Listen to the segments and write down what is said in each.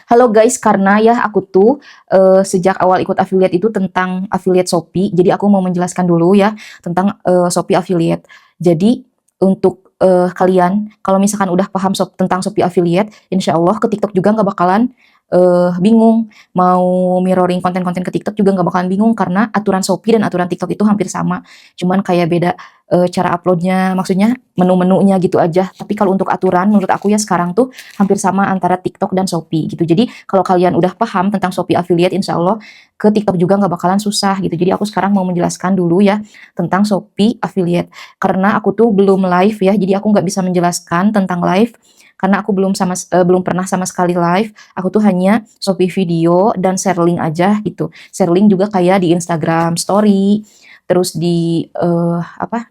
Halo guys, karena ya aku tuh sejak awal ikut affiliate itu tentang affiliate Shopee, jadi aku mau menjelaskan dulu ya tentang Shopee affiliate. Jadi untuk kalian, kalau misalkan udah paham tentang Shopee affiliate, insya Allah ke TikTok juga nggak bakalan bingung. Mau mirroring konten-konten ke TikTok juga nggak bakalan bingung karena aturan Shopee dan aturan TikTok itu hampir sama. Cuman kayak beda cara uploadnya, maksudnya menu-menunya gitu aja. Tapi kalau untuk aturan, menurut aku ya sekarang tuh hampir sama antara TikTok dan Shopee gitu. Jadi kalau kalian udah paham tentang Shopee affiliate, insya Allah ke TikTok juga nggak bakalan susah gitu. Jadi aku sekarang mau menjelaskan dulu ya tentang Shopee affiliate. Karena aku tuh belum live ya, jadi aku nggak bisa menjelaskan tentang live karena aku belum pernah sama sekali live. Aku tuh hanya Shopee video dan share link aja gitu. Share link juga kayak di Instagram story, terus di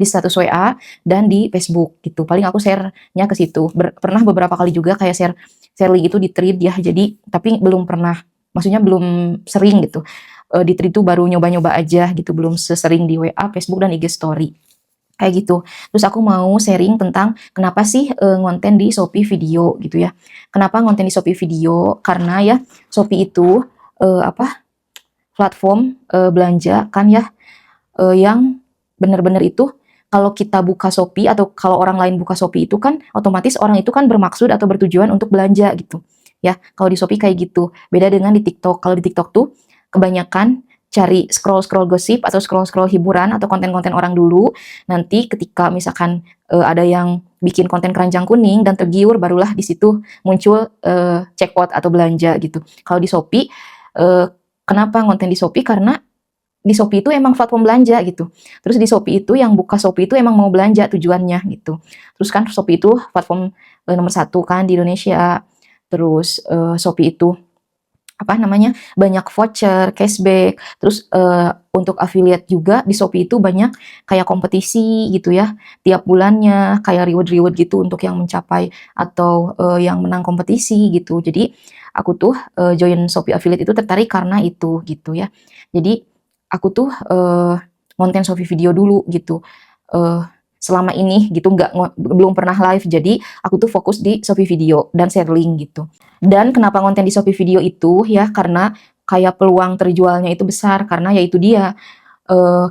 di status WA dan di Facebook gitu. Paling aku share-nya ke situ. Pernah beberapa kali juga kayak share share link itu di thread ya. Jadi tapi belum pernah, maksudnya belum sering gitu. Di thread itu baru nyoba-nyoba aja gitu, belum sesering di WA, Facebook dan IG story. Kayak gitu. Terus aku mau sharing tentang kenapa sih ngonten di Shopee video gitu ya. Kenapa ngonten di Shopee video? Karena ya Shopee itu platform belanja kan ya, yang benar-benar itu kalau kita buka Shopee atau kalau orang lain buka Shopee itu kan otomatis orang itu kan bermaksud atau bertujuan untuk belanja gitu. Ya, kalau di Shopee kayak gitu. Beda dengan di TikTok. Kalau di TikTok tuh kebanyakan cari scroll-scroll gosip atau scroll-scroll hiburan atau konten-konten orang dulu. Nanti ketika misalkan ada yang bikin konten keranjang kuning dan tergiur, barulah di situ muncul check out atau belanja gitu. Kalau di Shopee, eh, kenapa ngonten di Shopee? Karena di Shopee itu emang platform belanja gitu. Terus di Shopee itu yang buka Shopee itu emang mau belanja tujuannya gitu. Terus kan Shopee itu platform nomor satu kan di Indonesia. Terus Shopee itu banyak voucher, cashback. Terus untuk affiliate juga di Shopee itu banyak kayak kompetisi gitu ya. Tiap bulannya kayak reward-reward gitu untuk yang mencapai atau yang menang kompetisi gitu. Jadi aku tuh join Shopee affiliate itu tertarik karena itu gitu ya. Jadi aku tuh ngonten Shopee video dulu gitu. Eh, selama ini gitu belum pernah live, jadi aku tuh fokus di Shopee video dan share link gitu. Dan kenapa ngonten di Shopee video itu ya, karena kayak peluang terjualnya itu besar karena ya itu dia,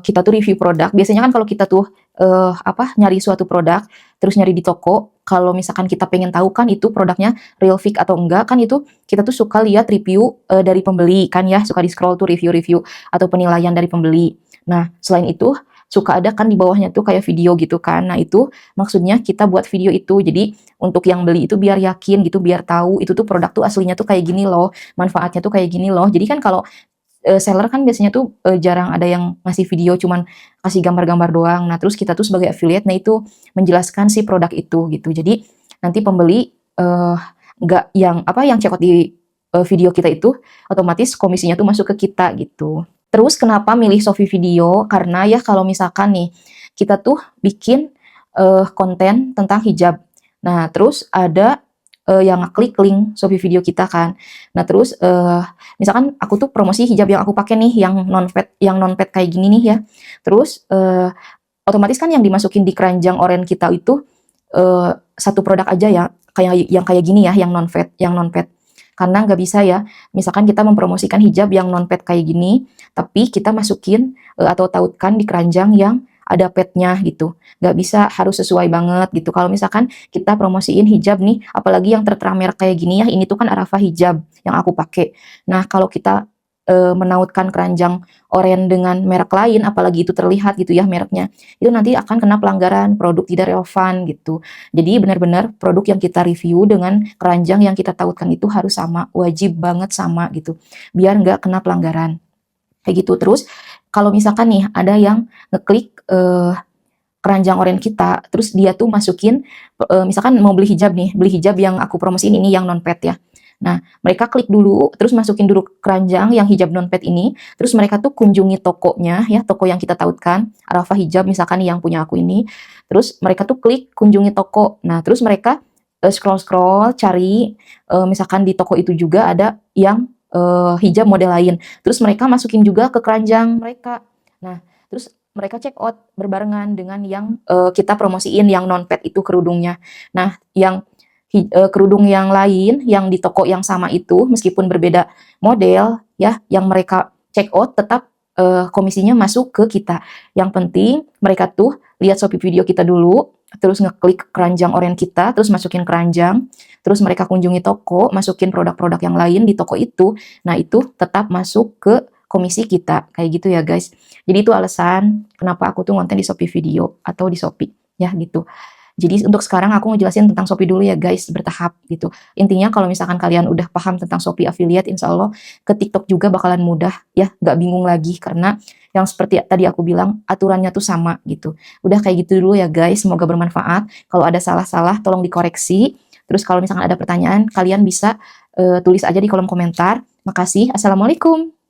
kita tuh review produk. Biasanya kan kalau kita tuh nyari suatu produk terus nyari di toko, kalau misalkan kita pengen tahu kan itu produknya real fake atau enggak, kan itu kita tuh suka lihat review dari pembeli kan ya, suka di scroll tuh review-review atau penilaian dari pembeli. Nah, selain itu suka ada kan di bawahnya tuh kayak video gitu kan. Nah, itu maksudnya kita buat video itu. Jadi untuk yang beli itu biar yakin gitu, biar tahu itu tuh produk tuh aslinya tuh kayak gini loh, manfaatnya tuh kayak gini loh. Jadi kan kalau seller kan biasanya tuh jarang ada yang ngasih video, cuman kasih gambar-gambar doang. Nah, terus kita tuh sebagai affiliate, nah itu menjelaskan si produk itu gitu. Jadi nanti pembeli nggak yang check out di video kita itu otomatis komisinya tuh masuk ke kita gitu. Terus kenapa milih Shopee Video? Karena ya kalau misalkan nih kita tuh bikin konten tentang hijab. Nah, terus ada yang ngeklik link Shopee Video kita kan. Nah, terus misalkan aku tuh promosi hijab yang aku pakai nih yang non paid kayak gini nih ya. Terus otomatis kan yang dimasukin di keranjang oranye kita itu satu produk aja ya, kayak gini ya, yang non paid. Karena nggak bisa ya, misalkan kita mempromosikan hijab yang non paid kayak gini, tapi kita masukin atau tautkan di keranjang yang ada padnya gitu. Nggak bisa, harus sesuai banget gitu. Kalau misalkan kita promosiin hijab nih, apalagi yang tertera merek kayak gini ya, ini tuh kan Arafah hijab yang aku pakai. Nah, kalau kita menautkan keranjang oranye dengan merek lain, apalagi itu terlihat gitu ya mereknya, itu nanti akan kena pelanggaran, produk tidak relevan gitu. Jadi benar-benar produk yang kita review dengan keranjang yang kita tautkan itu harus sama, wajib banget sama gitu, biar nggak kena pelanggaran. Kayak gitu. Terus kalau misalkan nih ada yang ngeklik keranjang oranye kita, terus dia tuh masukin, misalkan mau beli hijab nih, beli hijab yang aku promosiin ini yang non paid ya. Nah, mereka klik dulu, terus masukin dulu keranjang yang hijab non paid ini, terus mereka tuh kunjungi tokonya ya, toko yang kita tautkan, Arafah Hijab misalkan yang punya aku ini. Terus mereka tuh klik kunjungi toko. Nah, terus mereka scroll-scroll cari, misalkan di toko itu juga ada yang hijab model lain. Terus mereka masukin juga ke keranjang mereka. Nah, terus mereka check out berbarengan dengan yang kita promosiin yang non paid itu kerudungnya. Nah, yang kerudung yang lain yang di toko yang sama itu, meskipun berbeda model ya, yang mereka check out tetap komisinya masuk ke kita. Yang penting mereka tuh lihat Shopee video kita dulu, terus ngeklik keranjang oranye kita, terus masukin keranjang, terus mereka kunjungi toko, masukin produk-produk yang lain di toko itu. Nah, itu tetap masuk ke komisi kita. Kayak gitu ya, guys. Jadi itu alasan kenapa aku tuh ngonten di Shopee video atau di Shopee ya gitu. Jadi untuk sekarang aku ngejelasin tentang Shopee dulu ya guys, bertahap gitu. Intinya kalau misalkan kalian udah paham tentang Shopee affiliate, insya Allah ke TikTok juga bakalan mudah ya, nggak bingung lagi karena yang seperti tadi aku bilang aturannya tuh sama gitu. Udah kayak gitu dulu ya guys, semoga bermanfaat. Kalau ada salah-salah tolong dikoreksi. Terus kalau misalkan ada pertanyaan, kalian bisa tulis aja di kolom komentar. Makasih, Assalamualaikum.